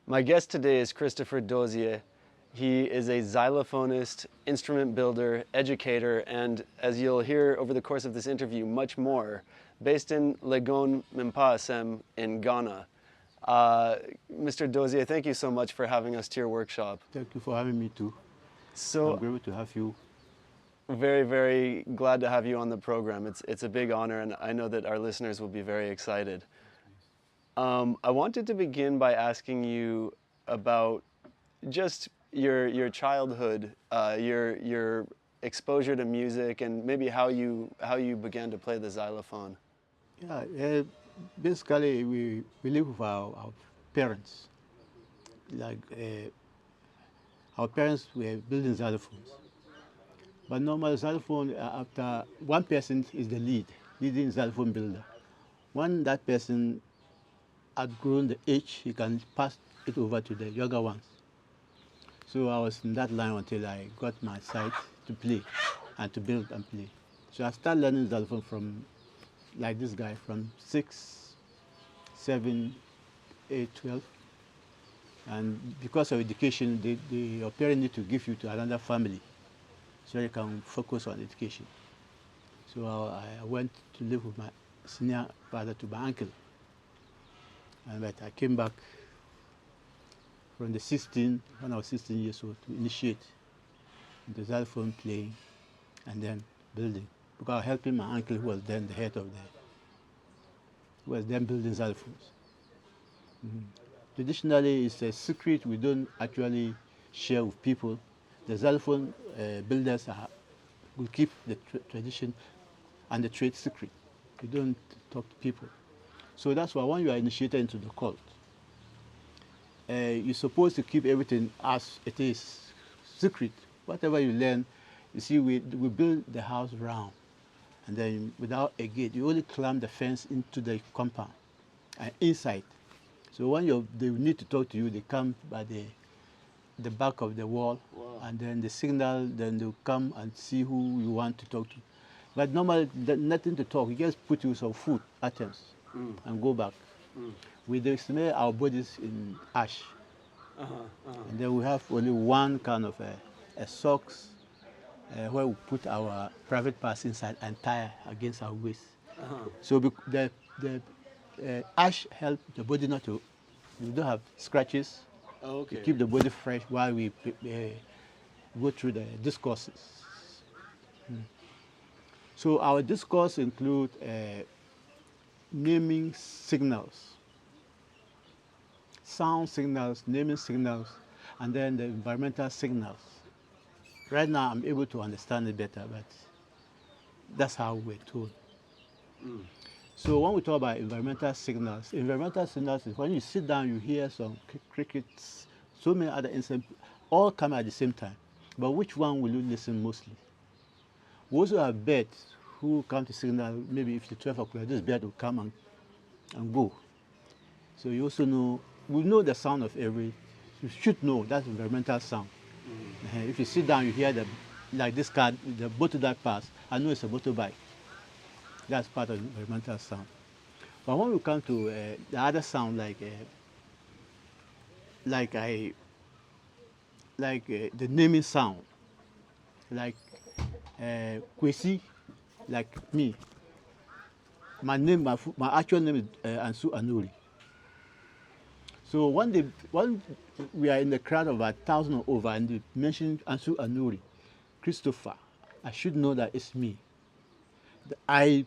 My guest today is Christopher Doozie. He is a xylophonist, instrument builder, educator, and as you'll hear over the course of this interview, much more, based in Legon, Mpaasem in Ghana. Mr. Doozie, thank you so much for having us to your workshop. Thank you for having me too. So I'm grateful to have you. very, very glad to have you on the program. It's a big honor, and I know that our listeners will be very excited. I wanted to begin by asking you about just your childhood, your exposure to music, and maybe how you began to play the xylophone. Yeah, basically we live with our parents. Like our parents were building xylophones. But normal xylophone, after one person is the leading xylophone builder. When that person outgrown the age, he can pass it over to the younger ones. So I was in that line until I got my sight to play and to build and play. So I started learning xylophone from, like this guy, from 6, 7, 8, 12. And because of education, your parents need to give you to another family so you can focus on education. So I went to live with my senior brother to my uncle. And but I came back from the 16, when I was 16 years old, to initiate the xylophone playing and then building. Because I was helping my uncle who was then the head of who was then building xylophones. Traditionally, it's a secret we don't actually share with people. The xylophone builders will keep the tradition and the trade secret. We don't talk to people. So that's why when you are initiated into the cult, you're supposed to keep everything as it is, secret. Whatever you learn, you see, we build the house round, and then without a gate, you only climb the fence into the compound and inside. So when they need to talk to you, they come by the back of the wall, wow. And then the signal, then they'll come and see who you want to talk to. But normally, nothing to talk. You just put you some food items and go back. We smell our bodies in ash. And then we have only one kind of a socks where we put our private parts inside and tie against our waist. So the ash helps the body not to, you don't have scratches. Okay. To keep the body fresh while we go through the discourses. So our discourse include naming signals, sound signals, naming signals, and then the environmental signals. Right now I'm able to understand it better, but that's how we're told. So when we talk about environmental signals is when you sit down, you hear some crickets, so many other insects, all come at the same time. But which one will you listen mostly? We also have birds who come to signal, maybe if it's 12 o'clock, this bird will come and go. So you also know, we know the sound of every, you should know that's environmental sound. If you sit down, you hear like this car, the motorbike pass, I know it's a motorbike. That's part of environmental sound. But when we come to the other sound, the naming sound, like Kwesi, like me. My name, my actual name is Ansu Anuri. So when we are in the crowd of about 1,000 or over, and they mention Ansu Anuri, Christopher, I should know that it's me. Among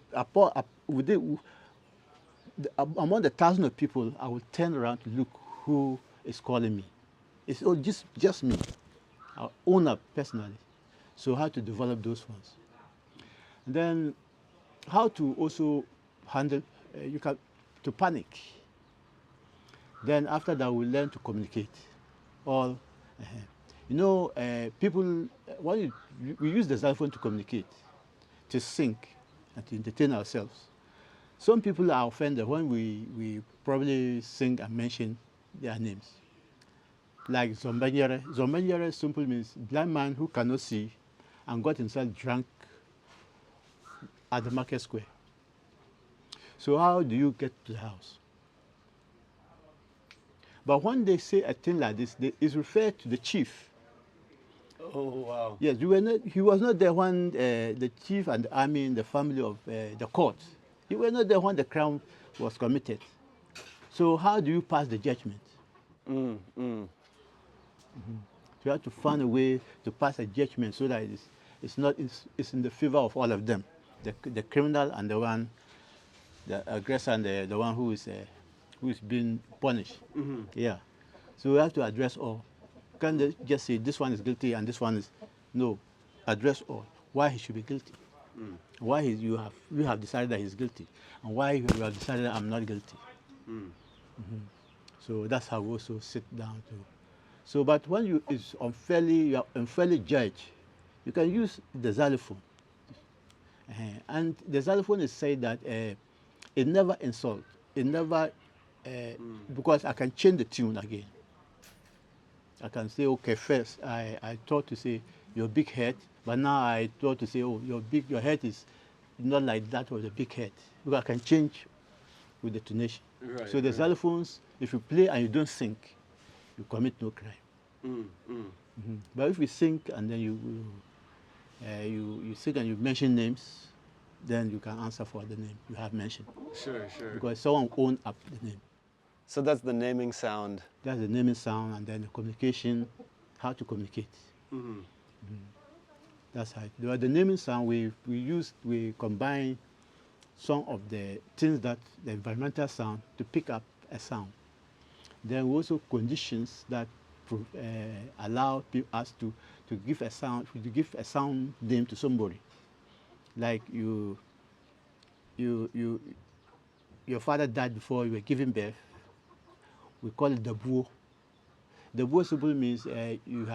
the 1,000 of people, I will turn around to look who is calling me. It's all just me. I'll own up personally. So how to develop those ones. And then how to also handle, to panic. Then after that, we learn to communicate. People, we use the xylophone to communicate, to sing, and to entertain ourselves. Some people are offended when we probably sing and mention their names. Like Zombanyere. Zombanyere simply means blind man who cannot see and got himself drunk at the market square. So how do you get to the house? But when they say a thing like this, it's referred to the chief. Oh, wow. Yes, he was not there when the chief and the army and the family of the court. He was not there when the crime was committed. So how do you pass the judgment? Mm, mm. You have to find a way to pass a judgment so that it's in the favor of all of them, the criminal and the aggressor and the one who is being punished. Mm-hmm. Yeah. So we have to address all. You can't just say this one is guilty and this one is no. Address all. Why he should be guilty. Why you have decided that he's guilty, and why you have decided that I'm not guilty. So that's how we also sit down to. So, but when you are unfairly judged, you can use the xylophone. And the xylophone is said that it never insults. It never, because I can change the tune again. I can say, okay, first I thought to say your big head, but now I thought to say, oh, your head is not like that of the big head. Because I can change with the tonation. Right, So the xylophones, if you play and you don't sing, you commit no crime. But if you sing and then you sing and you mention names, then you can answer for the name you have mentioned. Sure, sure. Because someone owned up the name. So that's the naming sound. That's the naming sound, and then the communication, how to communicate. That's how. The naming sound we combine some of the things that the environmental sound to pick up a sound. Then we also conditions that allow us to give a sound name to somebody. Like your father died before you were giving birth. We call it the buo. The buo simply means you've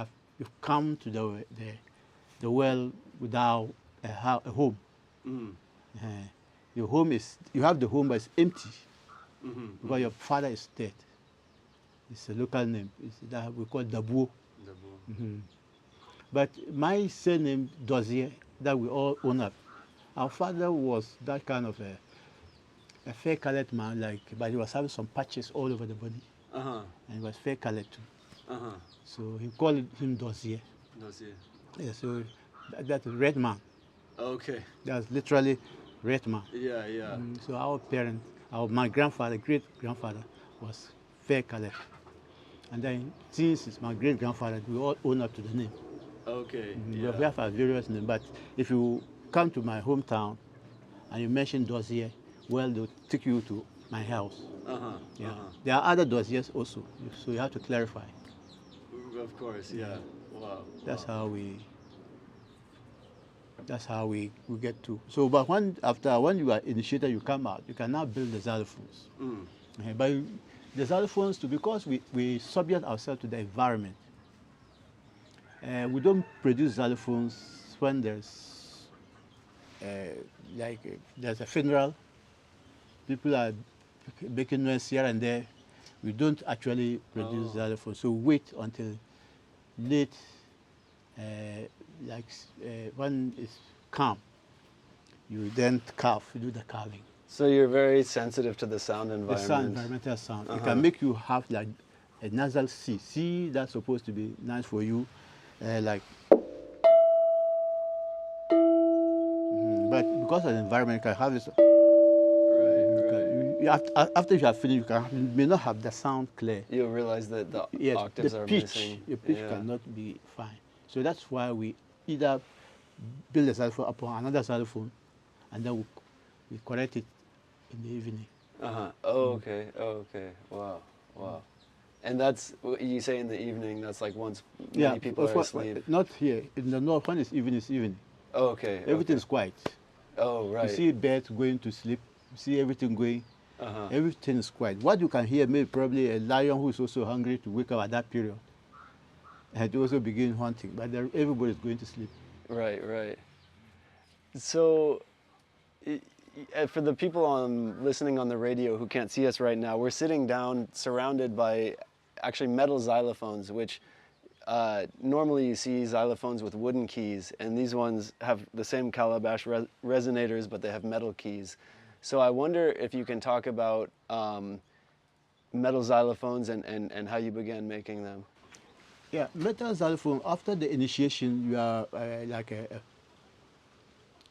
come to the well without a home. Your home you have the home, but it's empty because your father is dead. It's a local name. That we call the buo. But my surname Doozie, that we all own up. Our father was that kind of a fair-colored man, but he was having some patches all over the body. And he was fair-colored too. So he called him Doozie. Doozie. Yeah, so that's red man. Okay. That's literally red man. Yeah, yeah. So my grandfather, great-grandfather, was fair-colored. And then since it's my great-grandfather, we all own up to the name. Okay. We have our various names, but if you come to my hometown and you mention Doozie, well, they'll take you to my house. There are other Doozies also, so you have to clarify. Of course, yeah. Wow. That's how we get to. So, but when you are initiated, you come out, you can now build the xylophones. But the xylophones, because we subject ourselves to the environment. We don't produce xylophones when there's there's a funeral. People are making noise here and there. We don't actually produce xylophones. So we wait until late, when it's calm. You then carve, you do the carving. So you're very sensitive to the sound environment. The sound, environmental sound. It can make you have like a nasal C. C that's supposed to be nice for you, but because of the environment, you can have this. After you have finished, you may not have the sound clear. You'll realize that the octaves are missing. Your pitch cannot be fine. So that's why we either build a xylophone upon another xylophone, and then we correct it in the evening. Oh, okay. Oh, okay. Wow. Wow. And that's what you say in the evening. That's like once many people are asleep. Not here in the north. When it's evening, it's evening. Oh, okay. Everything is quiet. Oh, right. You see birds going to sleep. You see everything going. Everything is quiet. What you can hear, maybe probably a lion who is also hungry to wake up at that period and to also begin hunting. But everybody is going to sleep. Right, right. So, for the people listening on the radio who can't see us right now, we're sitting down surrounded by actually metal xylophones, which normally you see xylophones with wooden keys, and these ones have the same calabash resonators, but they have metal keys. So I wonder if you can talk about metal xylophones and how you began making them. Yeah, metal xylophone. After the initiation, you are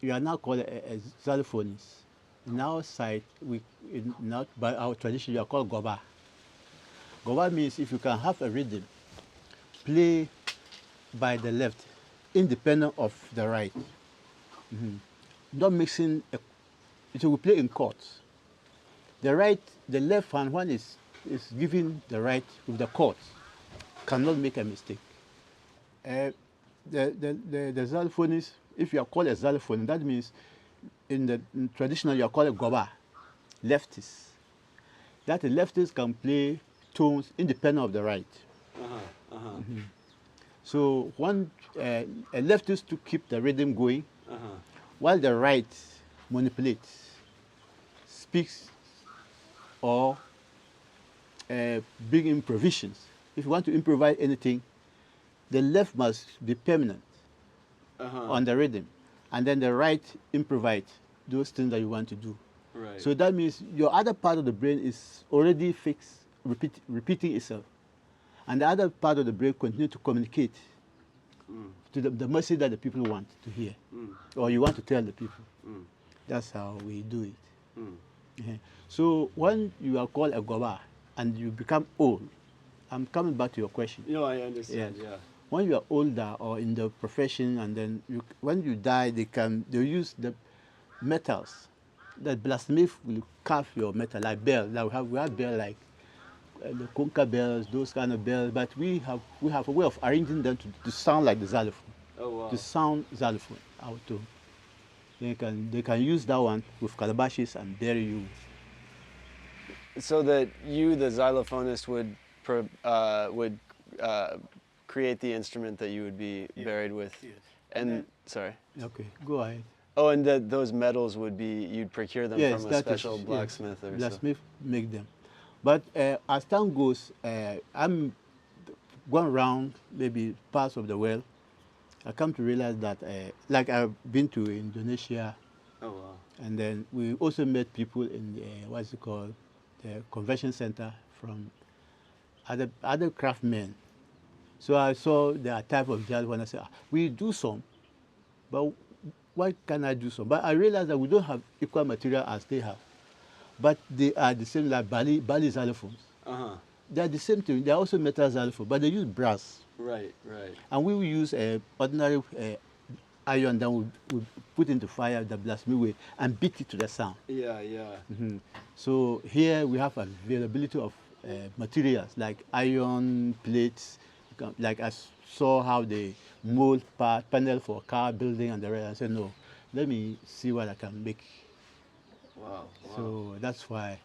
you are now called a xylophonist. In our side, not by our tradition, you are called goba. Goba means if you can have a rhythm, play by the left, independent of the right. Not mixing. It will play in chords. The right, the left hand one is giving the right with the chords. Cannot make a mistake. The xylophonist, if you are called a xylophone, that means in traditional you are called a goba, leftist. That the leftist can play tones independent of the right. So one a leftist to keep the rhythm going, while the right manipulates, speaks, or bring in provisions. If you want to improvise anything, the left must be permanent on the rhythm, and then the right improvise those things that you want to do. Right. So that means your other part of the brain is already fixed, repeating itself, and the other part of the brain continue to communicate to the message that the people want to hear, or you want to tell the people. That's how we do it. So when you are called a goba and you become old, I'm coming back to your question. No, I understand. Yes. Yeah. When you are older or in the profession, and then when you die, they use the metals. The blacksmith will carve your metal like bell. Like we have bell like the concha bells, those kind of bells. But we have a way of arranging them to sound like the xylophone. Oh wow. To sound xylophone out too. They can use that one with calabashes and bury you. So that you, the xylophonist, would create the instrument that you would be buried with. Yes. And sorry. Okay, go ahead. Oh, and those metals would be, you'd procure them Yes, from a special blacksmith yes, or blacksmith make them. But as time goes, I'm going around maybe parts of the world. I come to realize that, like I've been to Indonesia, so. Oh wow. and then we also met people in the, what's it called, the convention center from other craftsmen. So I saw their type of jazz when I said, we do some, but why can't I do some? But I realized that we don't have equal material as they have. But they are the same like Bali xylophones. They are the same thing. They are also metal xylophones, but they use brass. Right, right. And we will use ordinary iron that we put into fire the blacksmith way and beat it to the sound. Yeah, yeah. So here we have availability of materials like iron plates, like I saw how they mold panel for car building and the rest. I said, no, let me see what I can make. Wow. So that's why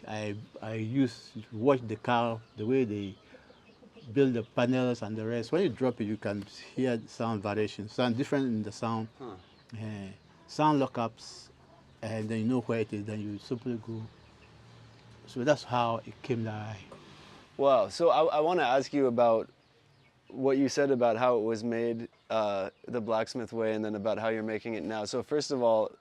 I watch the car, the way they build the panels and the rest. When you drop it, you can hear sound variations, sound different in the sound, sound lockups, and then you know where it is, then you simply go. So that's how it came that. Wow. So I want to ask you about what you said about how it was made the blacksmith way, and then about how you're making it now. So first of all,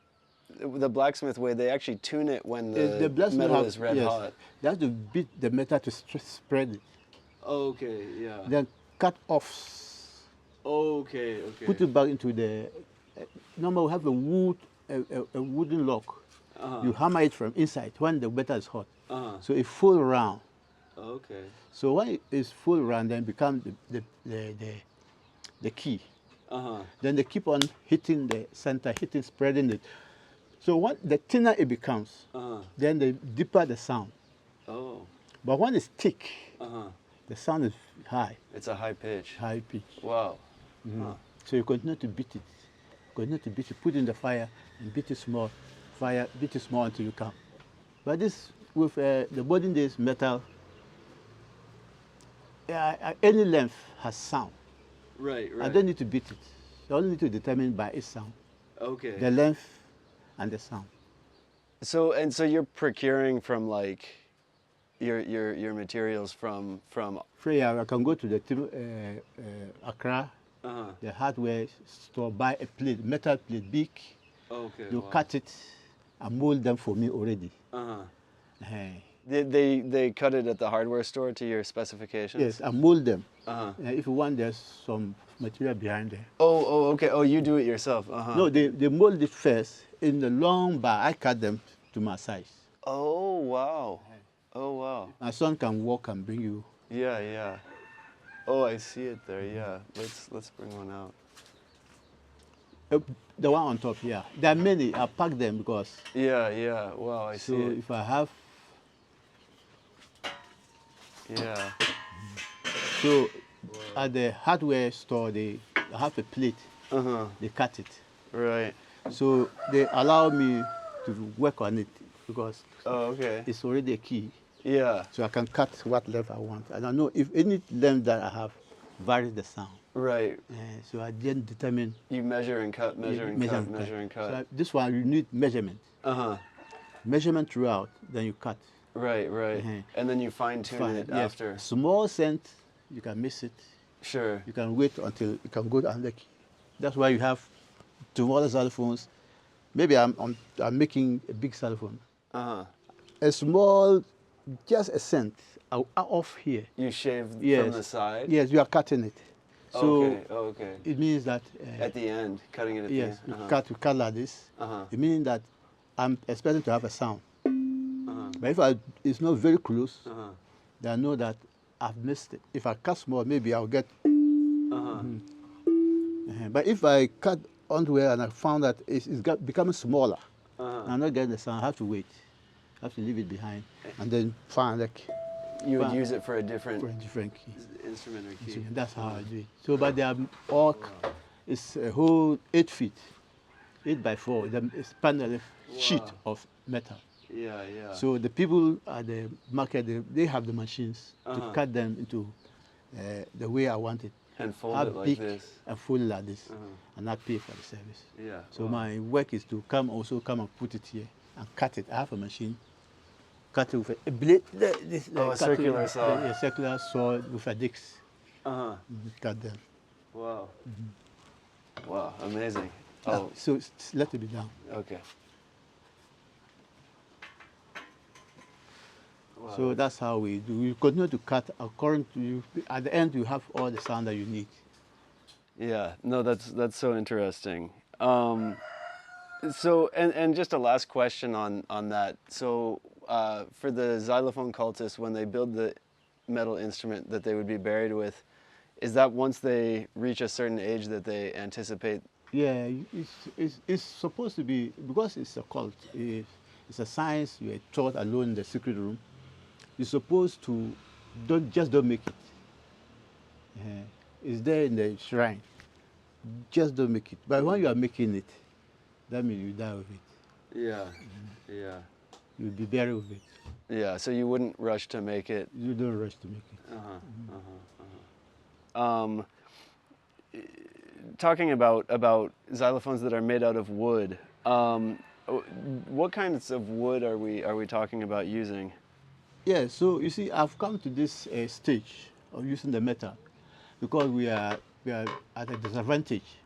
the blacksmith way, they actually tune it when the metal is red hot. They have to beat the metal to spread it. Okay, yeah. Then cut offs. Okay. Put it back into the. Normally we have a wooden lock. You hammer it from inside when the metal is hot. So it full round. Okay. So when it is full round, then it becomes the key. Then they keep on hitting the center, spreading it. So the thinner it becomes, then the deeper the sound. Oh. But when it's thick, the sound is high. It's a high pitch. High pitch. Wow. So you continue to beat it. Put it in the fire and beat it small. Beat it small until you come. But this, with the modern days metal, any length has sound. Right. I don't need to beat it. I only need to determine by its sound. Okay. The length and the sound. So you're procuring from like your materials from. Freya, I can go to the Accra, the hardware store, buy a plate, metal plate, big. Okay. You cut it and mold them for me already. They cut it at the hardware store to your specifications? Yes, and mold them. Uh-huh. If you want, there's some material behind there. Oh, okay. Oh, you do it yourself. Uh-huh. No, they mold it first in the long bar. I cut them to my size. Oh, wow. Oh, wow. My son can walk and bring you. Yeah, yeah. Oh, I see it there. Yeah. Let's bring one out. The one on top, yeah. There are many. I pack them because. Yeah, yeah. Wow, I see So it. if I have. Yeah. So at the hardware store, they have a plate. Uh-huh. They cut it. Right. So they allow me to work on it because Oh, okay. it's already a key. Yeah. So I can cut what length I want. And I know if any length that I have varies the sound. Right. So I then determine. You measure and cut, measure and cut, measure and cut. So this one, you need measurement. Uh-huh. Measurement throughout, then you cut. Right, right. And then you fine-tune it Yes. after. Small cent, you can miss it. Sure. You can wait until you can go to another key. That's why you have smaller xylophones. Maybe I'm making a big xylophone. Uh-huh. A small, just a cent off here. You shave Yes. from the side? Yes, you are cutting it. So okay, okay. it means that At the end, cutting it at yes, the end. you cut like this. Uh-huh. It means that I'm expecting to have a sound. Uh-huh. But if it's not very close, Uh-huh. then I know that I've missed it. If I cut small, maybe I'll get. Uh-huh. But if I cut onto where and I found that it's becoming smaller, Uh-huh. and I'm not getting the sound, I have to wait. I have to leave it behind and then find a key. You would use it for a different key. instrument or key. So that's how I do it. So, but they are all, it's a whole 8 feet, 8 by 4. It's panel sheet of metal. Yeah, yeah. So the people at the market, they have the machines to cut them into the way I want it. And fold How it like big this. and fold it like this, and not pay for the service. Yeah. So my work is to come and put it here and cut it. I have a machine, cut it with a blade. A circular saw. A circular saw with a disc. Uh-huh. Cut them. Wow. Wow, amazing. Oh, So let it be down. okay. Wow. So that's how we do. We continue to cut according to you. At the end, you have all the sound that you need. Yeah, no, that's so interesting. So, and just a last question on that. So, for the xylophone cultists, when they build the metal instrument that they would be buried with, is that once they reach a certain age that they anticipate? Yeah, it's supposed to be, because it's a cult, it's a science you are taught alone in the secret room. You're supposed to don't make it. It's there in the shrine. Just don't make it. But when you are making it, that means you die with it. Yeah, yeah. You'll be buried with it. Yeah, so you wouldn't rush to make it. You don't rush to make it. Talking about xylophones that are made out of wood, what kinds of wood are we talking about using? Yeah, so you see, I've come to this stage of using the metal because we are at a disadvantage.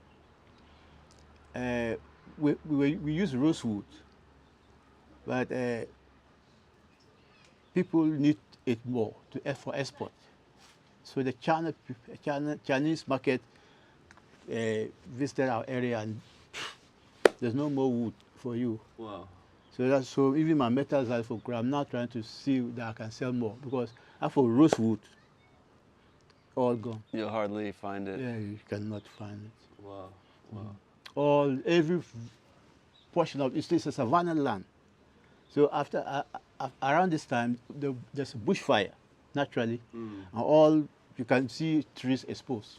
We use rosewood, but people need it more for export. So the Chinese market visited our area, and there's no more wood for you. Wow. So even my metal xylophone, I'm now trying to see that I can sell more because for rosewood, all gone. You'll hardly find it. Yeah, you cannot find it. Wow. Wow. Every portion of it's a savanna land. So after around this time, there's a bushfire, naturally, and all you can see trees exposed.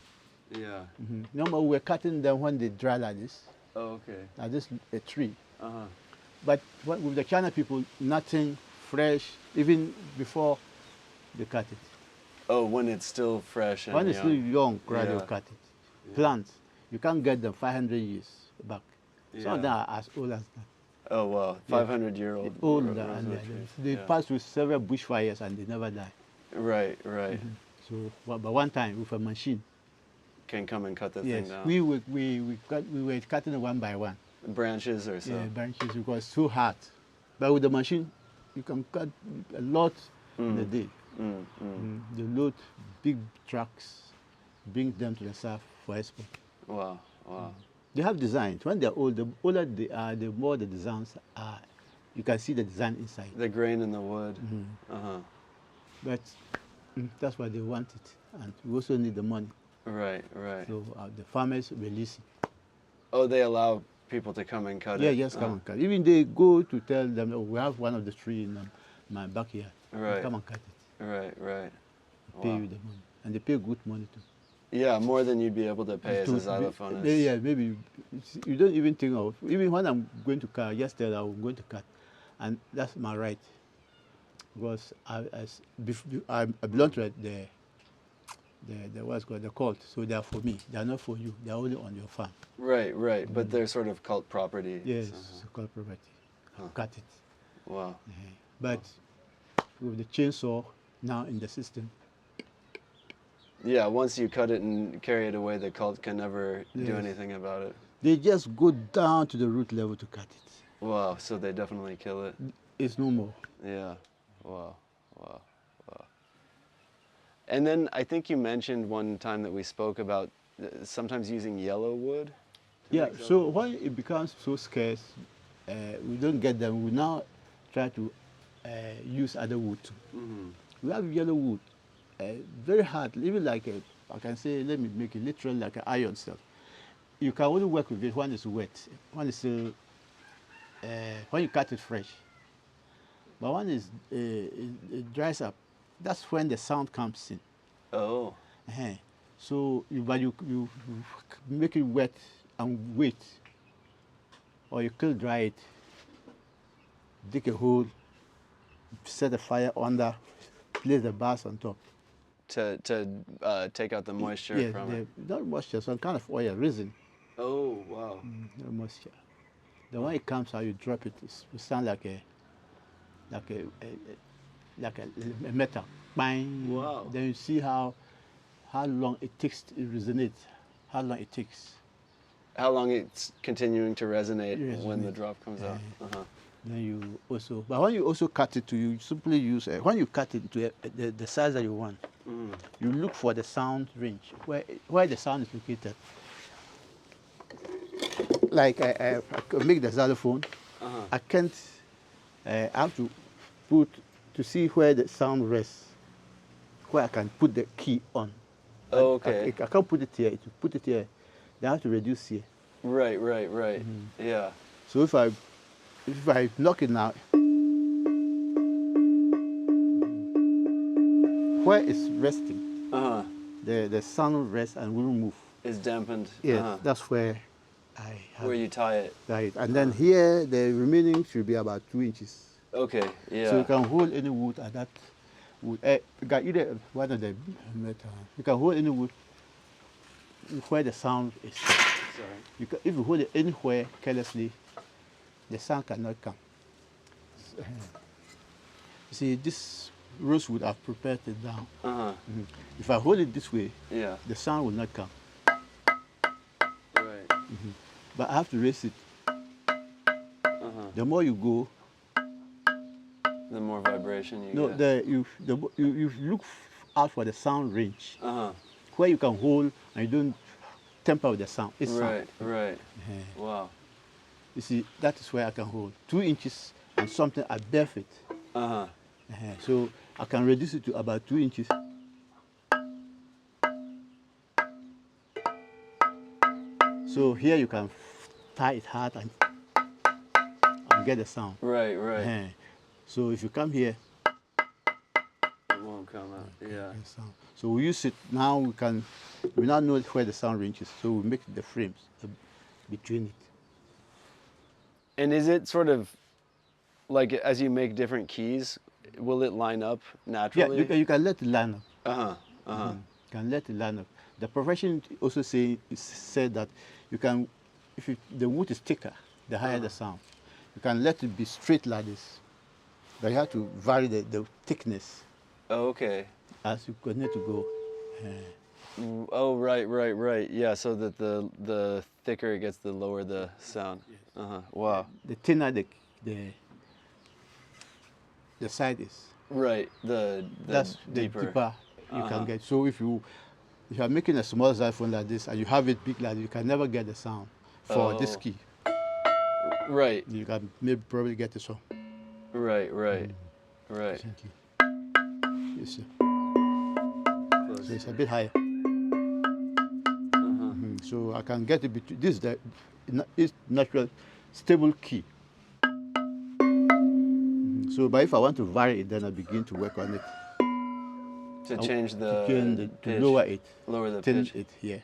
Yeah. Remember, we were cutting them when they dry like this. Oh, okay. Like this, a tree. Uh-huh. But with the China people, nothing fresh, even before they cut it. Oh, when it's still fresh and When it's young. still young, gradually Yeah. cut it. Plants, you can't get them 500 years back. Some of them are as old as that. Oh, wow. 500-year-old. Older, and they pass through several bushfires and they never die. Right, right. So, but one time with a machine, Can come and cut the yes, thing down. we were cutting it one by one. Branches or so. Yeah, branches because it's too hard. But with the machine, you can cut a lot in a day. They load big trucks, bring them to the south for export. Wow, wow. They have designs. When they're old, the older they are, the more the designs are. You can see the design inside. The grain in the wood. But that's why they want it. And we also need the money. Right, right. So the farmers release it. Oh, they allow people to come and cut Yeah, it? yes, come and cut. Even they go to tell them, oh, we have one of the trees in my backyard. Right. Come and cut it. Right, right. Pay you the money. And they pay good money too. Yeah, more than you'd be able to pay as a xylophonist. Yeah, maybe you don't even think of, even when I'm going to cut, just tell I'm going to cut. And that's my right. Because I belong to what's called the cult. So they are for me. They are not for you. They are only on your farm. Right, right. But they're sort of cult property. Yes, it's cult property. Cut it. Wow. But with the chainsaw now in the system. Yeah, once you cut it and carry it away, the cult can never do anything about it. They just go down to the root level to cut it. Wow, so they definitely kill it. It's no more. Yeah. Wow, wow, wow. And then I think you mentioned one time that we spoke about sometimes using yellow wood. Yeah, so when it becomes so scarce, we don't get them. We now try to use other wood too. We have yellow wood, very hard, even like I can say, let me make it literally like an iron stuff. You can only work with it when it's wet, when it's still, when you cut it fresh. But when it dries up, that's when the sound comes in. Oh. So, but you make it wet and wait, or you could dry it, dig a hole, set a fire under, place the bars on top. To take out the moisture from it? Not moisture, some kind of oil, resin. Oh, wow. No moisture. Then when it comes out, you drop it. It sounds like a metal. Bang. Wow. Then you see how long it takes to resonate. How long it takes. How long it's continuing to resonate when the drop comes out. Then you also, but when you also cut it, you simply use when you cut it to the size that you want. You look for the sound range where the sound is located. Like I make the xylophone, I can't. I have to put to see where the sound rests, where I can put the key on. Oh, okay. I can't put it here. To put it here, they have to reduce here. Right, right, right. Yeah. So if I knock it now, where it's resting, the sound rests and will move. It's dampened. Yeah, that's where I have where you tie it. And then here, the remaining should be about 2 inches. Okay, yeah. So you can hold any wood at that wood. You can either one of the metal. You can hold any wood where the sound is. Sorry. If you hold it anywhere carelessly, the sound cannot come. You see, this rosewood I've prepared it down. If I hold it this way, the sound will not come. Right. But I have to raise it. The more you go, the more vibration you get. No, you look out for the sound range where you can hold and you don't temper with the sound. It's right, sound. right. Wow. You see, that is where I can hold 2 inches and something at bare feet. So I can reduce it to about 2 inches. So here you can tie it hard and get the sound. Right, right. So if you come here, it won't come out. Yeah. So we use it now. We now know where the sound range is. So we make the frames between it. And is it sort of like as you make different keys, will it line up naturally? Yeah, you can let it line up. You can let it line up. The profession also said that you can, if the wood is thicker, the higher the sound. You can let it be straight like this, but you have to vary the thickness. Oh, okay. As you continue to go. Oh, right, right, right. Yeah, so that the thicker it gets, the lower the sound. Wow. The thinner the side is. Right. The That's deeper. the deeper you can get. So if you are making a small xylophone like this and you have it big like this, you can never get the sound for this Oh. key. Right. You can maybe probably get the song. Right. Right. Right. Thank you. You see. So it's a bit higher. So I can get it between this is the it's natural stable key. So but if I want to vary it, then I begin to work on it. To change the To pitch. lower it. Lower the Thin pitch. it, yeah.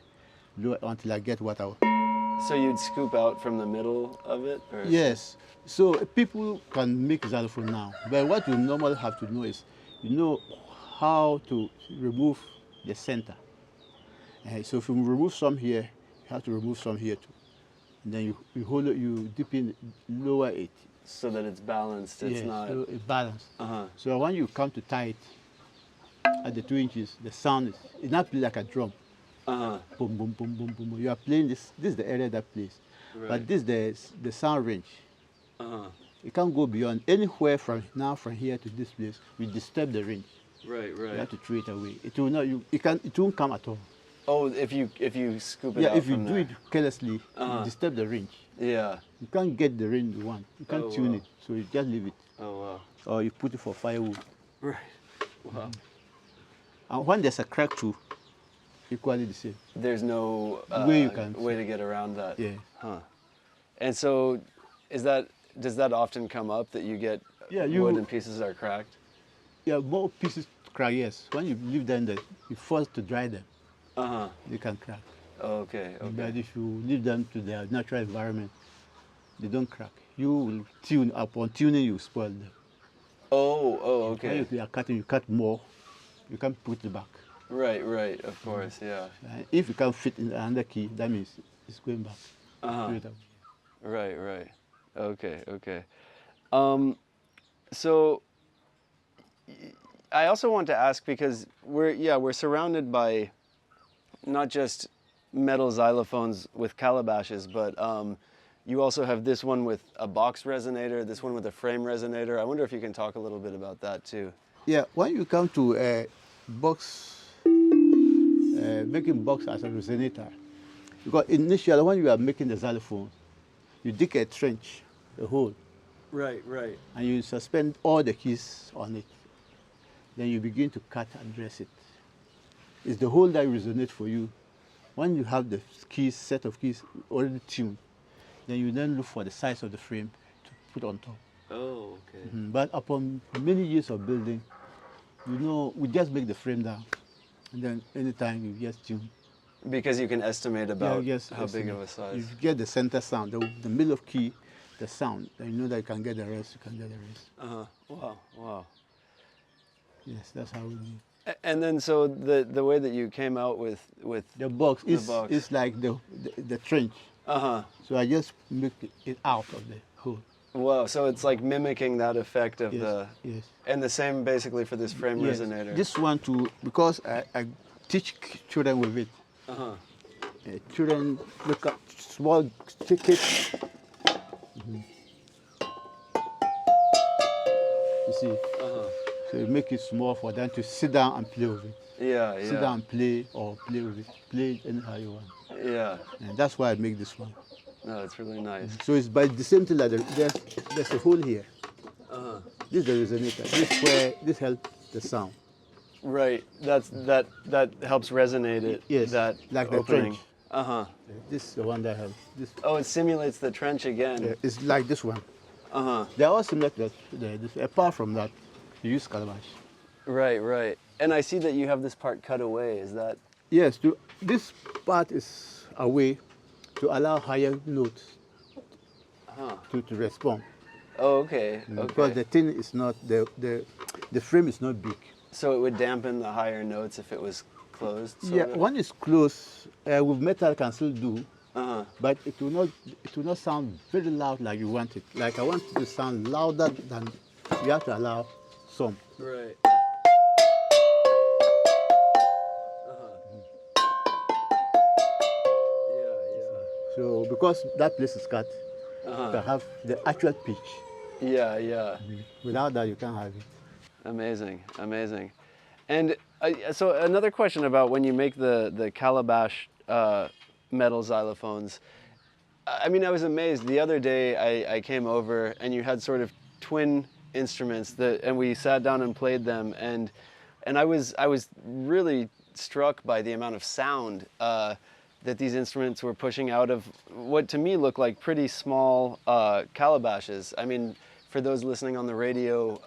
Lower until I get what I want. So you'd scoop out from the middle of it? Or Yes. So people can make xylophone now. But what you normally have to know is, you know how to remove the center. So if you remove some here, you have to remove some here too. And then you hold it, you dip in, lower it. So that it's balanced. It's Yes, not. so it's balanced. Uh-huh. So when you come to tie it at the 2 inches, the sound is, it's not play like a drum. Uh-huh. Boom, boom, boom, boom, boom. You are playing this. This is the area that plays. Right. But this is the sound range. Uh-huh. You can't go beyond anywhere from here to this place. You disturb the range. Right, You right. have to throw it away. It will not. It won't come at all. Oh, if you scoop it Yeah, out if you from do there. it carelessly, Uh-huh. you disturb the range. Yeah. You can't get the range you want. You can't Oh, tune wow. it. So you just leave it, Oh, wow. or you put it for firewood. Right. Wow. And when there's a crack too, equally the same. There's no Way you can- way to get around that. Yeah. Huh. And so, does that often come up that you get Yeah, wood and pieces are cracked? Yeah, more pieces crack. Yes. When you leave them, you force to dry them, Uh-huh. they can crack. Okay. But Okay. if you leave them to their natural environment, they don't crack. You will tune. Upon tuning, you spoil them. Oh. When Okay. you are cutting, you cut more. You can't put it back. Right. Right. Of course. Yeah. If you can't fit in another key, that means it's going back. Uh-huh. Straight up. Right. Right. Okay. Okay. So I also want to ask, because we're surrounded by not just metal xylophones with calabashes, but you also have this one with a box resonator, this one with a frame resonator. I wonder if you can talk a little bit about that too. Yeah, when you come to box, making box as a resonator, because initially when you are making the xylophone, you dig a trench, a hole, Right, right. and you suspend all the keys on it. Then you begin to cut and dress it. It's the hole that resonates for you. When you have the keys, set of keys already tuned, then you then look for the size of the frame to put on top. Oh, okay. But upon many years of building, we just make the frame down, and then anytime you just tune. Because you can estimate about just how big estimate. of a size. You get the center sound, the middle of key, the sound, then you know that you can get the rest, you can get the rest. Uh-huh. Wow, wow. Yes, that's how we do. And then so the way that you came out with The box The is box. is like the trench. uh-huh. So I just make it out of the hole. Wow, so it's like mimicking that effect of Yes, the yes. and the same basically for this frame Yes. resonator. This one too, because I teach children with it. Uh-huh. Children look up small tickets. You see, Uh-huh. so you make it small for them to sit down and play with it. Yeah, Sit yeah. down and play or play with it. Play it anyhow you want. Yeah. And that's why I make this one. No, it's really nice. So it's by the same thing like there's a hole here. Uh-huh. This is the resonator. This helps the sound. Right. That helps resonate it. Yes, That like the opening. trench. Uh-huh. This is the one that helps. This Oh, it simulates the trench again. it's like this one. Uh-huh. They're all similar to this. Apart from that, you use calabash. Right, right. And I see that you have this part cut away. Is that Yes, this part is a way to allow higher notes to respond. Oh, okay. Because Okay. the thing is not the frame is not big. So it would dampen the higher notes if it was closed. Yeah, sort of? one is close. With metal can still do, Uh-huh. but it will not sound very loud like you want it. Like I want it to sound louder than you have to allow some. Right. Yeah, yeah. So because that place is cut, Uh-huh. you can have the actual pitch Yeah, yeah. Without that, you can't have it. Amazing, amazing. And so another question about when you make the calabash metal xylophones. I mean, I was amazed. The other day I came over and you had sort of twin instruments and we sat down and played them, and I was really struck by the amount of sound that these instruments were pushing out of what to me looked like pretty small calabashes. I mean, for those listening on the radio,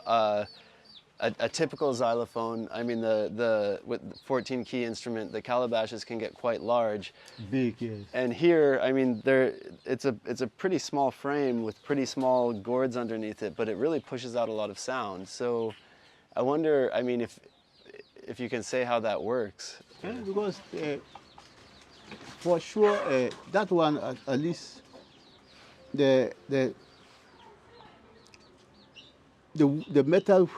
a typical xylophone, I mean, with 14 key instrument, the calabashes can get quite large. Big, yes. And here, I mean, it's a pretty small frame with pretty small gourds underneath it, but it really pushes out a lot of sound. So I wonder, I mean, if you can say how that works. Because for sure, that one at least the metal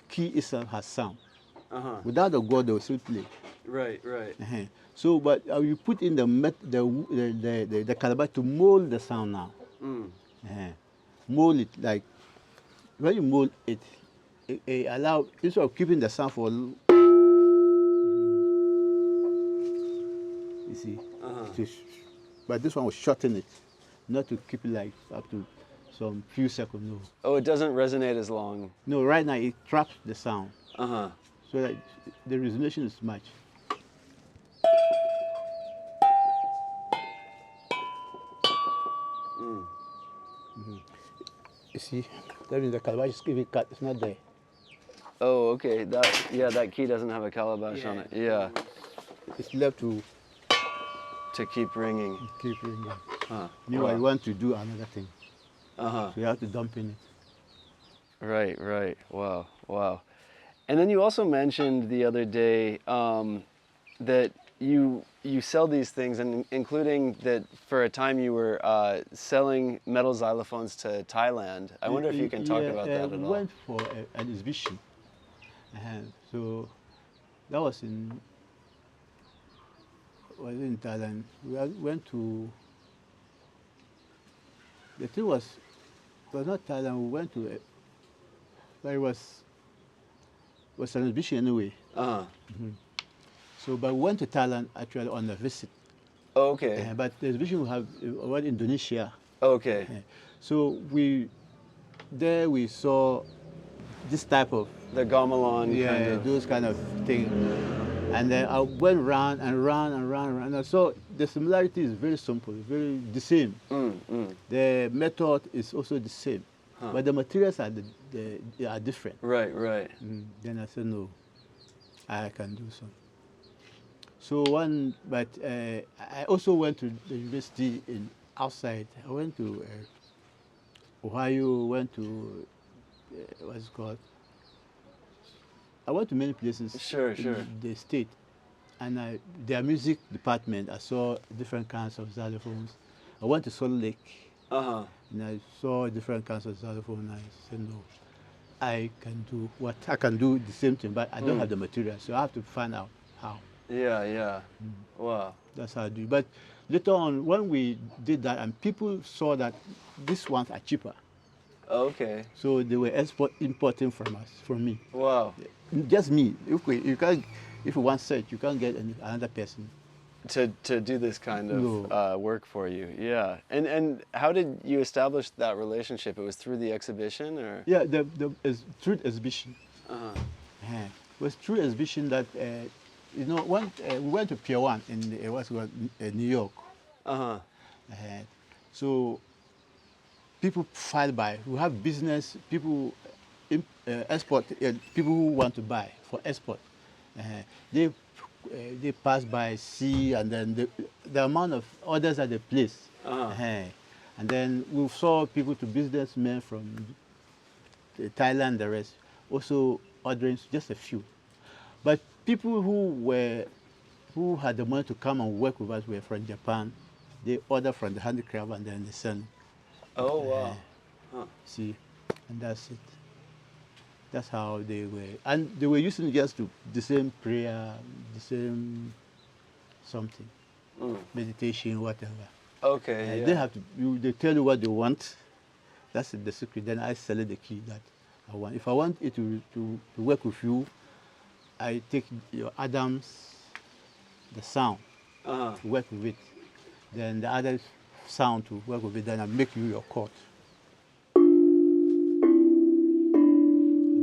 key itself has sound. Without the gourd, they will still play. Right, right. So, but you put in the calabash to mold the sound now. Mold it like when you mold it, it allow instead of keeping the sound for. You see, but this one will shorten it, not to keep it like up to some few seconds. No. Oh, it doesn't resonate as long. No, right now it traps the sound. Uh-huh. So that the resonation is much. You see, that means the calabash is giving cut. It's not there. Oh, okay. That key doesn't have a calabash on it. Yeah. It's left to keep ringing. keep ringing. Huh. Meanwhile, you want to do another thing. Uh-huh. So you have to dump in it. Right, right. Wow, wow. And then you also mentioned the other day that you sell these things, and including that for a time you were selling metal xylophones to Thailand. I wonder if you can talk about that at all. We went for an exhibition. So that was in Thailand. We went to, the thing was not Thailand. We went to, but it was an exhibition anyway. So, but we went to Thailand actually on a visit. Oh, okay. But the exhibition we have was Indonesia. Okay. So we saw this type of the gamelan kind of. those kind of things. And then I went round and round and round and round. And so the similarity is very simple, very the same. The method is also the same, but the materials are they are different. Right, right. Then I said no, I can do some. So but I also went to the university outside. I went to Ohio, went to what's it called? I went to many places in the state, and their music department, I saw different kinds of xylophones. I went to Salt Lake, and I saw different kinds of xylophones. I said, no, I can do the same thing, but I don't have the material, so I have to find out how. Yeah, yeah. Wow. That's how I do it. But later on, when we did that, and people saw that these ones are cheaper. Okay. So they were importing from me. Wow. Just me. If you want search, you can't get another person to do this kind of work for you. Yeah. And how did you establish that relationship? It was through the exhibition, or? Yeah, through the exhibition. It was through exhibition that we went to Pier 1 in New York. So people file by who have business, people export, people who want to buy for export. They pass by, see, and then the amount of orders at the place. And then we saw people to businessmen from Thailand, the rest, also ordering just a few. But people who had the money to come and work with us were from Japan. They order from the handicraft and then they send. Oh, wow. See, and that's it. That's how they were. And they were using just the same prayer, the same something, meditation, whatever. Okay, They have to. They tell you what they want, That's the secret. Then I select the key that I want. If I want it to work with you, I take your Adams, the sound, Uh-huh. to work with it. Then the other sound to work with it. Then I make you your chord.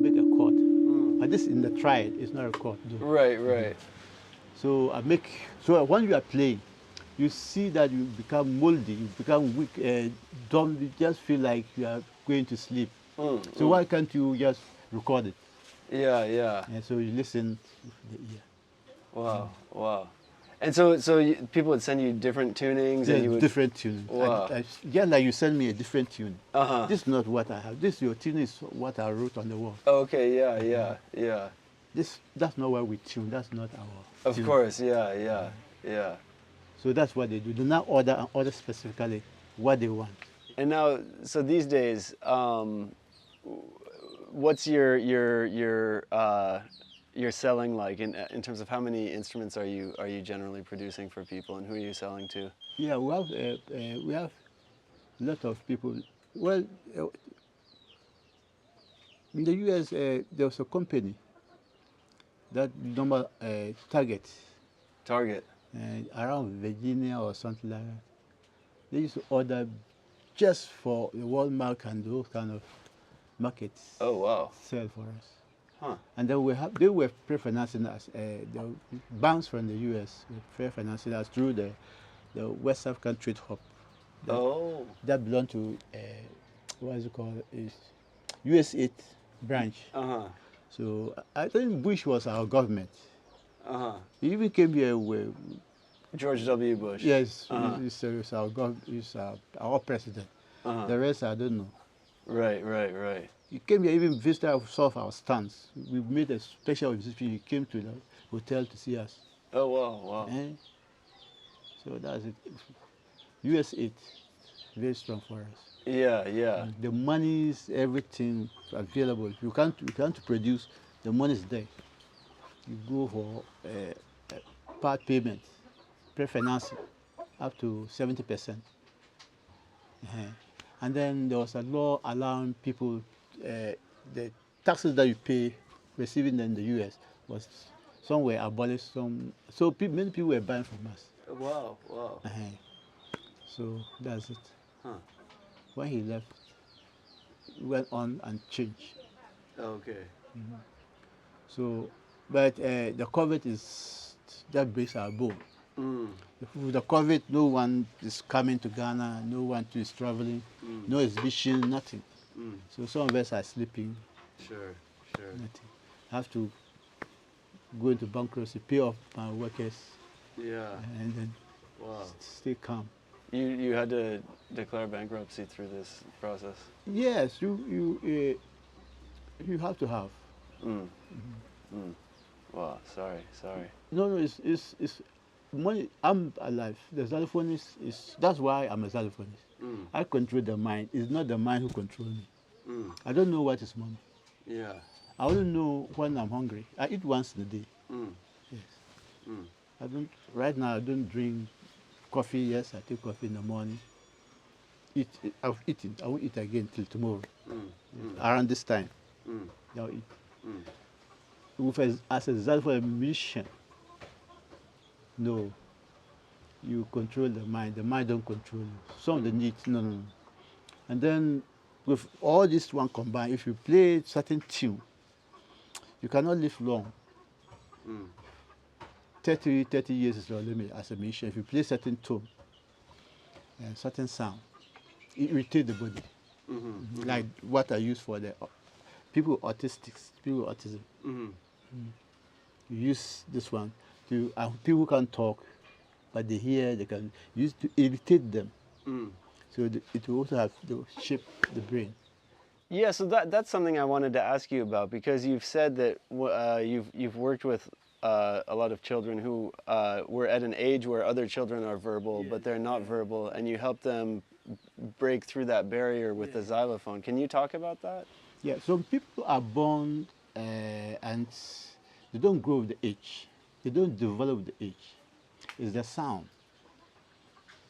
Make a chord. But this in the triad, it's not a chord. Though. Right, right. So so when you are playing, you see that you become moldy, you become weak, dumb, you just feel like you are going to sleep. So why can't you just record it? Yeah, yeah. And so you listen with the ear. Wow, wow. And so people would send you different tunings, and you would Different tune. Wow. Just like you send me a different tune. Uh-huh. This is not what I have. This your tune is what I wrote on the wall. Okay, yeah, yeah, yeah. That's not what we tune. That's not our Of tune. course, yeah, yeah, yeah. So that's what they do. Do not order and order specifically what they want. And now, so these days, what's your selling like in terms of how many instruments are you generally producing for people, and who are you selling to? Yeah, we have a lot of people. Well, in the U.S., there was a company that number Target Target. around Virginia or something like that. They used to order just for the Walmart and those kind of markets. Oh, wow. Sell for us. Huh. And then they were pre-financing us. The banks from the U.S. were pre-financing us through the West African Trade Hub. Oh. That belonged to what is it called? Is US8 branch. Uh-huh. So I think Bush was our government. Uh-huh. He even came here with George W. Bush. yes, Uh-huh. he's our president. Uh-huh. The rest I don't know. Right, right, right. He came here, even visited some of our stands. We made a special visit. He came to the hotel to see us. Oh, wow, wow. So that's it. US8, very strong for us. Yeah, yeah. The money is everything available. You can't produce, the money is there. You go for part payment, pre-financing, up to 70%. And then there was a law allowing people, the taxes that you pay receiving them in the U.S. was some were abolished, so many people were buying from us. Wow, wow. So that's it. Huh. When he left, he went on and changed. Okay. So, but the COVID that breaks our bone. With the COVID, no one is coming to Ghana, no one is traveling, no exhibition, nothing. So some of us are sleeping. Sure, sure. Nothing. Have to go into bankruptcy, pay off my workers, Yeah. and then Wow. stay calm. You had to declare bankruptcy through this process. Yes, you have to have. Wow. Sorry. No, it's money. I'm alive. The xylophonist that's why I'm a xylophonist. I control the mind. It's not the mind who controls me. I don't know what is money. Yeah. I only know when I'm hungry. I eat once in a day. Yes. I don't. Right now, I don't drink coffee. Yes, I take coffee in the morning. I've eaten. I won't eat again till tomorrow. Around this time, I'll eat. As a xylophone musician, no, you control the mind. The mind don't control you. Some of the needs, no. And then with all this one combined, if you play certain tune, you cannot live long. 30 years is your limit as a musician. If you play certain tone and certain sound, it irritates the body. Like what I use for the people with autism. You use this one to people can talk, but they hear, they can use to irritate them. So it will also have to shape the brain. Yeah, so that's something I wanted to ask you about, because you've said that you've worked with a lot of children who were at an age where other children are verbal, but they're not verbal, and you help them break through that barrier with the xylophone. Can you talk about that? Yeah, some people are born and they don't grow with the age. They don't develop with the age. It's the sound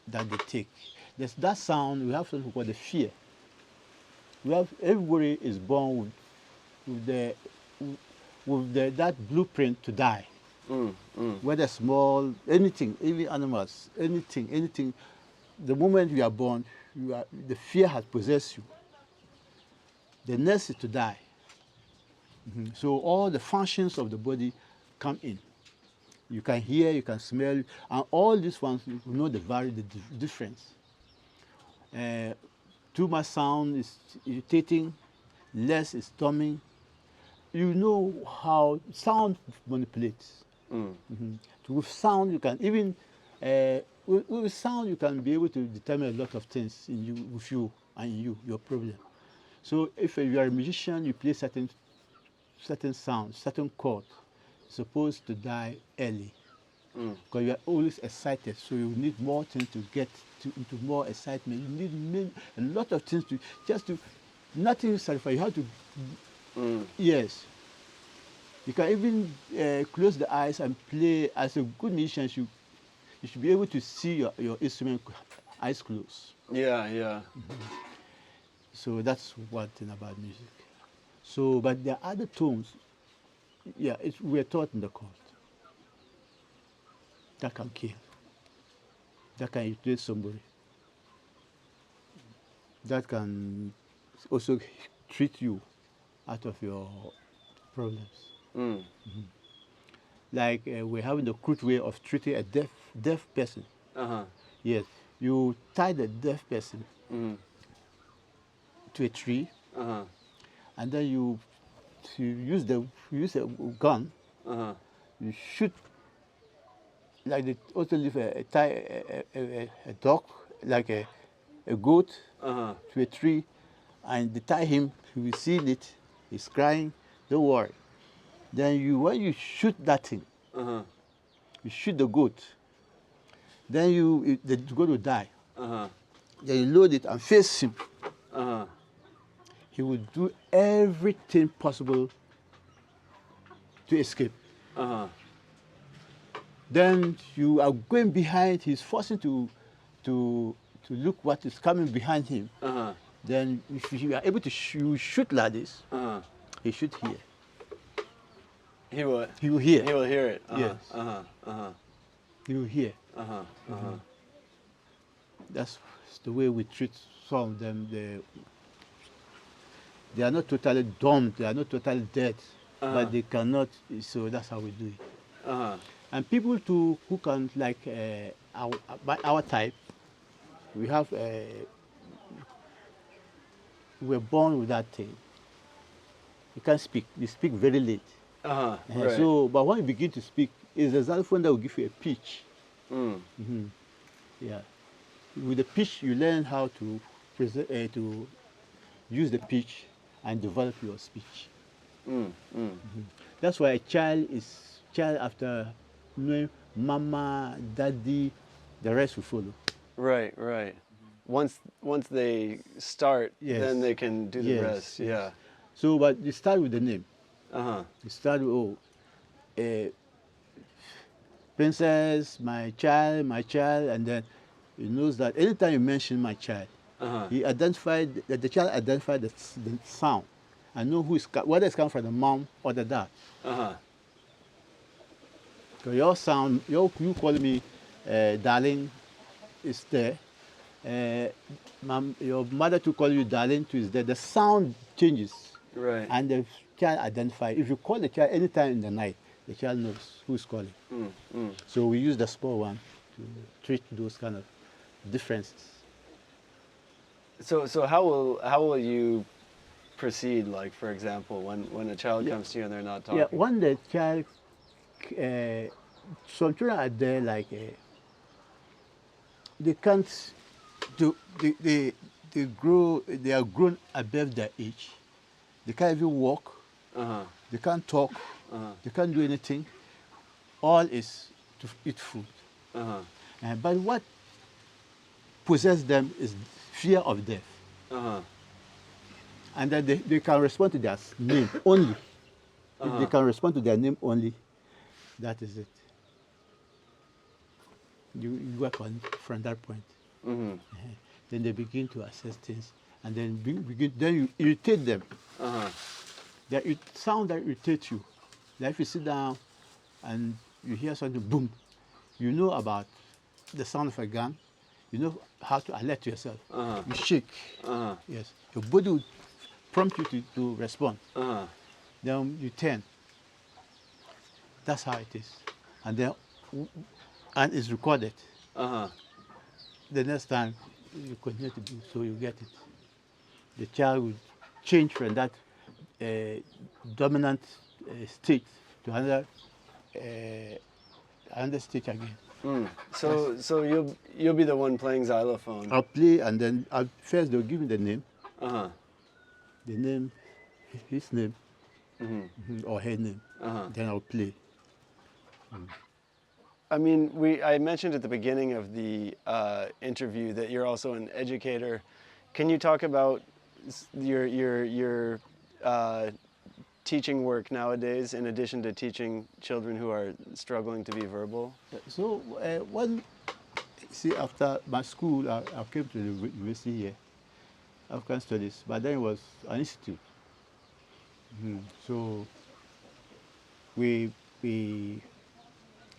that they take. There's that sound, we have something called the fear. everybody is born with the that blueprint to die. Whether small, anything, even animals, anything. The moment you are born, the fear has possessed you. The next is to die. So all the functions of the body come in. You can hear, you can smell, and all these ones, you know the difference. Too much sound is irritating, less is numbing. You know how sound manipulates. With sound, you can even, with sound, you can be able to determine a lot of things in you, with you and your problem. So if you are a musician, you play certain sounds, certain chords, supposed to die early. Because you are always excited, so you need more things to get into more excitement. You need a lot of things nothing satisfy. You have to, yes. You can even close the eyes and play. As a good musician, you should be able to see your instrument eyes closed. Yeah. So that's one thing about music. So, but there are other tones. Yeah, we're taught in the court. That can kill. That can irritate somebody. That can also treat you out of your problems. Like we're having the crude way of treating a deaf person. Yes, you tie the deaf person to a tree, and then you use a gun. You shoot, like they also leave a dog, like a goat, to a tree, and they tie him. You will see it. He's crying. Don't worry. Then when you shoot that thing, you shoot the goat. Then the goat will die. Then you load it and face him. He will do everything possible to escape. Then you are going behind. He's forcing to look what is coming behind him. Then if you are able to shoot like this, he should hear. He will. He will hear. He will hear it. Yes. He will hear. That's the way we treat some of them. They are not totally dumb. They are not totally dead, but they cannot. So that's how we do it. And people too who can, like our type, we have. We're born with that thing. You can't speak. You speak very late. Right. So, but when you begin to speak, it's the xylophone that will give you a pitch. Yeah. With the pitch, you learn how to use the pitch and develop your speech. That's why a child is child after knowing mama, daddy, the rest will follow. Right. Once they start, Yes. then they can do the rest. Yes. Yeah. So, but you start with the name. You start with princess, my child, and then he knows that anytime you mention my child, he identified the child identified the sound and know whether it's coming from the mom or the dad. So your sound, you call me darling, is there. Your mother to call you darling too is there. The sound changes. Right. And the child identifies. If you call the child anytime in the night, the child knows who's calling. So we use the small one to treat those kind of differences. So how will you proceed? Like, for example, when a child comes to you and they're not talking. Yeah, when the child, some children are there like they can't do they are grown above their age. They can't even walk. They can't talk. They can't do anything. All is to eat food. But what possesses them is fear of death. And then they can respond to their name only. If they can respond to their name only, that is it. You work on from that point. Then they begin to assess things and then then you irritate them. Uh-huh. That sound that irritates you. Like if you sit down and you hear something boom, you know about the sound of a gun. You know how to alert yourself. Uh-huh. You shake. Uh-huh. Yes. Your body will prompt you to respond. Uh-huh. Then you turn. That's how it is. And then, and it's recorded. Uh-huh. The next time you continue to do so, you get it. The child will change from that dominant state to another state again. Mm. So you'll be the one playing xylophone. I'll play, and then first they'll give me the name. Uh-huh. The name, his name, or her name. Uh-huh. Then I'll play. I mean, I mentioned at the beginning of the interview that you're also an educator. Can you talk about your teaching work nowadays, in addition to teaching children who are struggling to be verbal? So after my school, I came to the university here, African Studies, but then it was an institute. So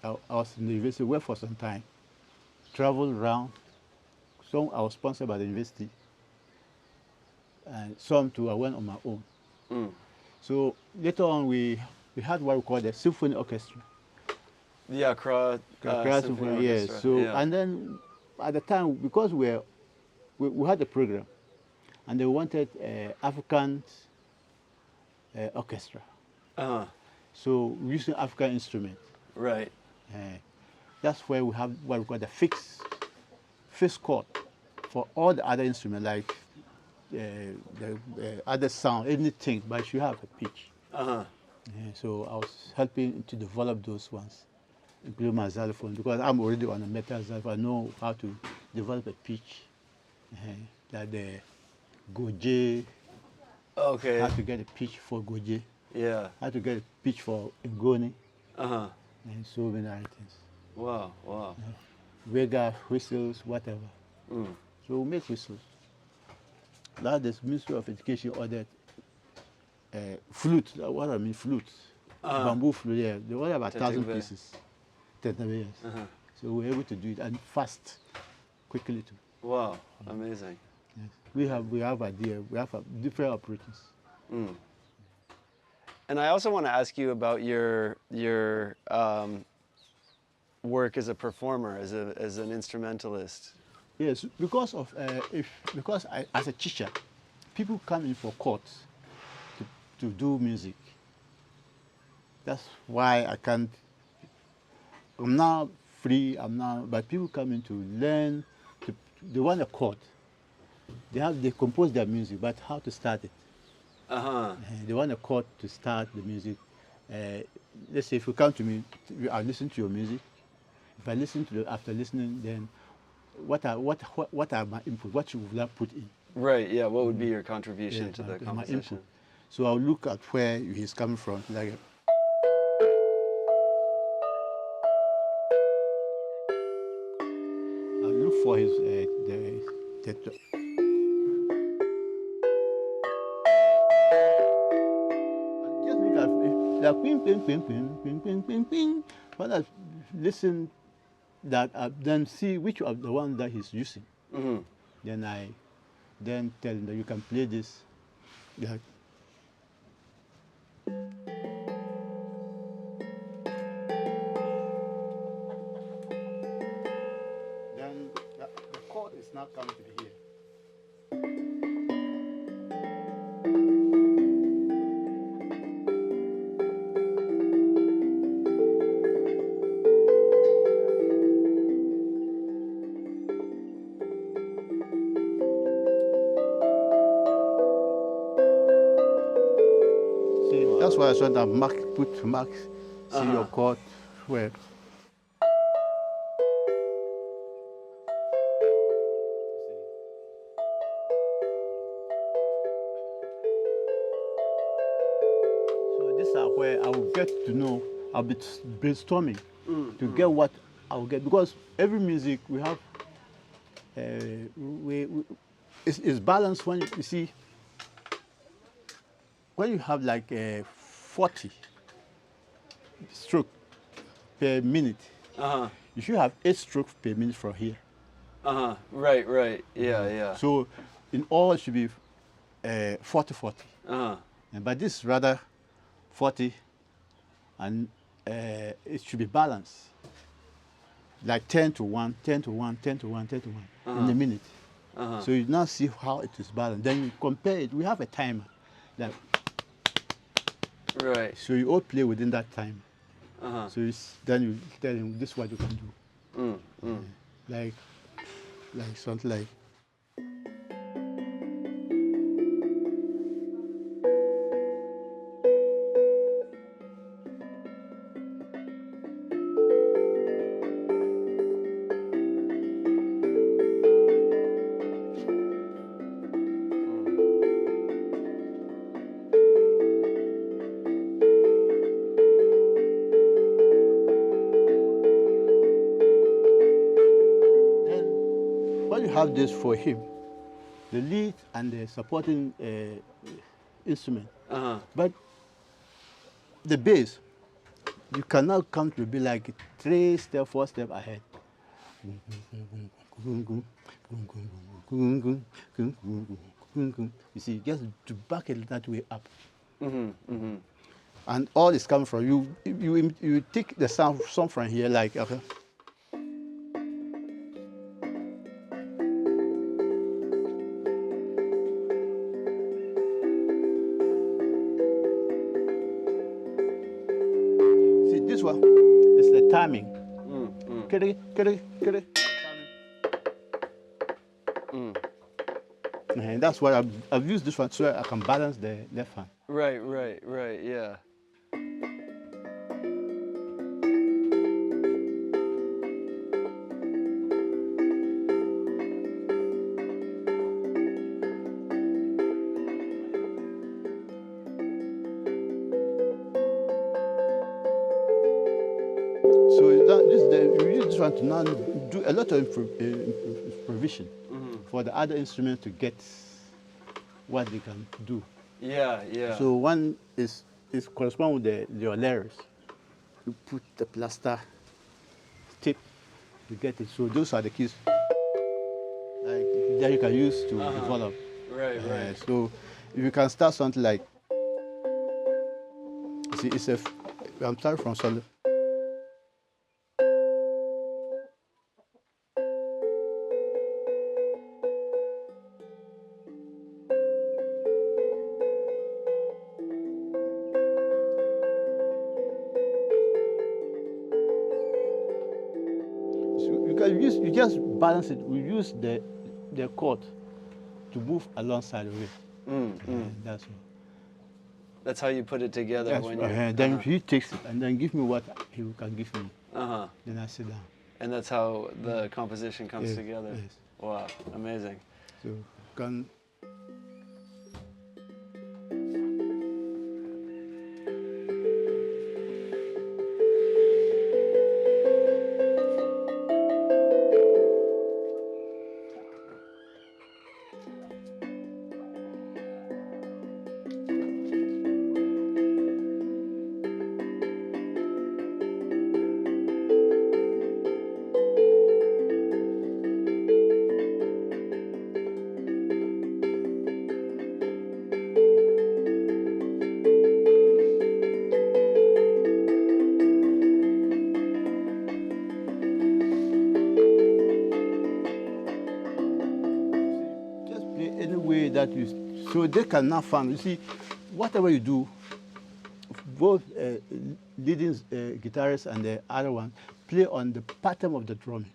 I was in the university, worked for some time, traveled around. Some I was sponsored by the university, and some too I went on my own. So later on, we had what we call the symphony orchestra. The Accra Symphony yes. Orchestra. So yeah. and then at the time, because we had a program, and they wanted African orchestra. Uh-huh. So we used African instruments. Right. That's where we have what we call the fixed chord for all the other instruments, like the other sound, anything, but you have a pitch. Uh-huh. So I was helping to develop those ones, including my xylophone, because I'm already on a metal xylophone. I know how to develop a pitch, like the goje. Okay. How to get a pitch for goje. Yeah. How to get a pitch for ngoni. Uh-huh. And so many other things. Wow, wow. Vega, whistles, whatever. Mm. So we make whistles. Now the Ministry of Education ordered flute. What I mean, flutes. Bamboo flute, yeah. They ordered about 1,000 Tetebe. pieces. Tetebe, yes. So we were able to do it, and fast, quickly too. Wow, amazing. Yes. We have idea. We have different operations. Mm. And I also want to ask you about your work as a performer, as an instrumentalist. Yes, because as a teacher, people come in for courts to do music. That's why I can't. I'm now free. But people come in to learn. They want a chord. They compose their music, but how to start it? They want a chord to start the music. Let's say if you come to me, I listen to your music. If I listen to after listening, then what are my input? What should I put in? Right. Yeah. What would be your contribution to the my composition? input. So I'll look at where he's coming from. Like I'll look for his just look at like ping ping ping ping ping ping ping ping. When I listen, then see which of the one that he's using. Then I tell him that you can play this. Like, then the chord is not coming to be here. That's why I said that put marks, see your chord where. So these are where I will get to know, I'll be brainstorming to get what I will get. Because every music we have, it's balanced when you see, when you have like a 40 stroke per minute, you should have 8 strokes per minute from here. Right, right. Yeah, yeah. So in all, it should be 40-40. But this is rather 40, and it should be balanced. Like 10 to 1, 10 to 1, 10 to 1, 10 to 1 in a minute. So you now see how it is balanced. Then you compare it. We have a timer. That, right. so you all play within that time. So then you tell him this is what you can do. Like something like. When you have this for him, the lead and the supporting instrument, but the bass, you cannot come to be like 3 step, 4 step ahead. You see, just to back it that way up. And all is coming from you. You take the sound from here, like okay. See, this one is the timing. And that's why I've used this one so I can balance the left hand. Right, right, right, yeah. So you use this one to now do a lot of provision for the other instrument to get what they can do. Yeah, yeah. So one is correspond with your layers. You put the plaster tip to get it. So those are the keys like that you can use to develop. Right, right. So if you can start something like, see, I'm starting from solo. You just balance it. We use the chord to move alongside of it. That's all. That's how you put it together. That's when right. Then he takes it and then give me what he can give me. Then I sit down. And that's how the composition comes Yes, together. yes. Wow, amazing. So can. That you, so they can now find. You see, whatever you do, both leading guitarists and the other one play on the pattern of the drumming.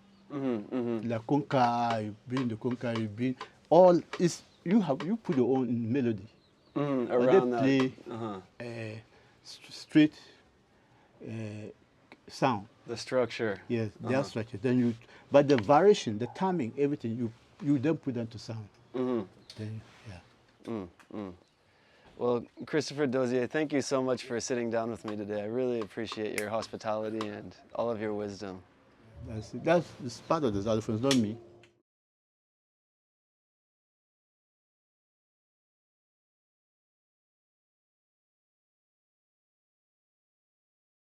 Like conga, you bring the conga, you bring all is you put your own melody. Around but they play straight sound. The structure. Yes, their structure. Then but the variation, the timing, everything you then put them to sound. Then, yeah. Well, Christopher Doozie, thank you so much for sitting down with me today. I really appreciate your hospitality and all of your wisdom. That's part of the xylophone, not me.